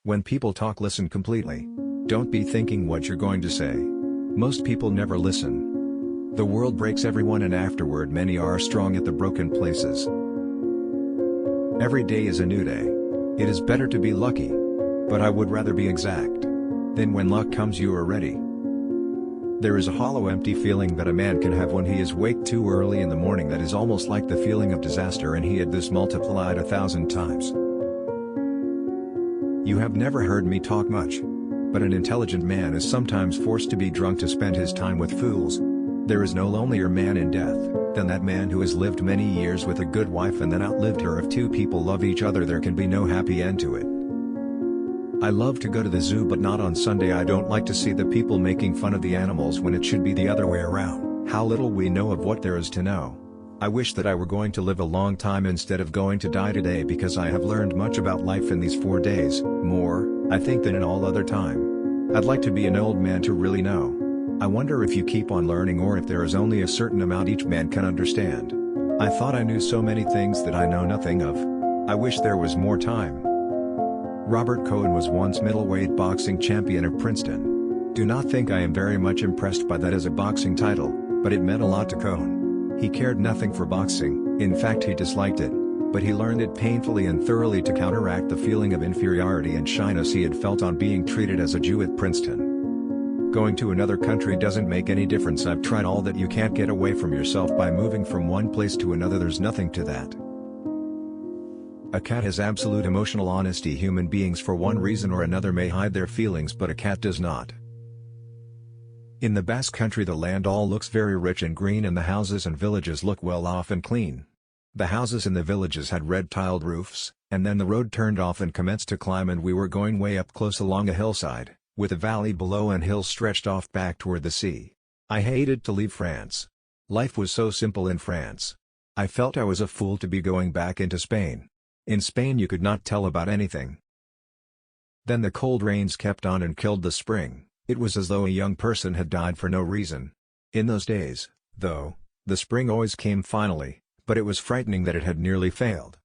When people talk, listen completely. Don't be thinking what you're going to say. Most people never listen. The world breaks everyone and afterward many are strong at the broken places. Every day is a new day. It is better to be lucky. But I would rather be exact. Then when luck comes you are ready. There is a hollow empty feeling that a man can have when he is waked too early in the morning that is almost like the feeling of disaster, and he had this multiplied 1,000 times. You have never heard me talk much. But an intelligent man is sometimes forced to be drunk to spend his time with fools. There is no lonelier man in death than that man who has lived many years with a good wife and then outlived her. If two people love each other, there can be no happy end to it. I love to go to the zoo, but not on Sunday. I don't like to see the people making fun of the animals when it should be the other way around. How little we know of what there is to know. I wish that I were going to live a long time instead of going to die today, because I have learned much about life in these 4 days, more, I think, than in all other time. I'd like to be an old man to really know. I wonder if you keep on learning or if there is only a certain amount each man can understand. I thought I knew so many things that I know nothing of. I wish there was more time. Robert Cohen was once middleweight boxing champion of Princeton. Do not think I am very much impressed by that as a boxing title, but it meant a lot to Cohen. He cared nothing for boxing, in fact he disliked it, but he learned it painfully and thoroughly to counteract the feeling of inferiority and shyness he had felt on being treated as a Jew at Princeton. Going to another country doesn't make any difference. I've tried all that. You can't get away from yourself by moving from one place to another. There's nothing to that. A cat has absolute emotional honesty. Human beings for one reason or another may hide their feelings, but a cat does not. In the Basque Country the land all looks very rich and green, and the houses and villages look well off and clean. The houses in the villages had red tiled roofs, and then the road turned off and commenced to climb, and we were going way up close along a hillside, with a valley below and hills stretched off back toward the sea. I hated to leave France. Life was so simple in France. I felt I was a fool to be going back into Spain. In Spain you could not tell about anything. Then the cold rains kept on and killed the spring. It was as though a young person had died for no reason. In those days, though, the spring always came finally, but it was frightening that it had nearly failed.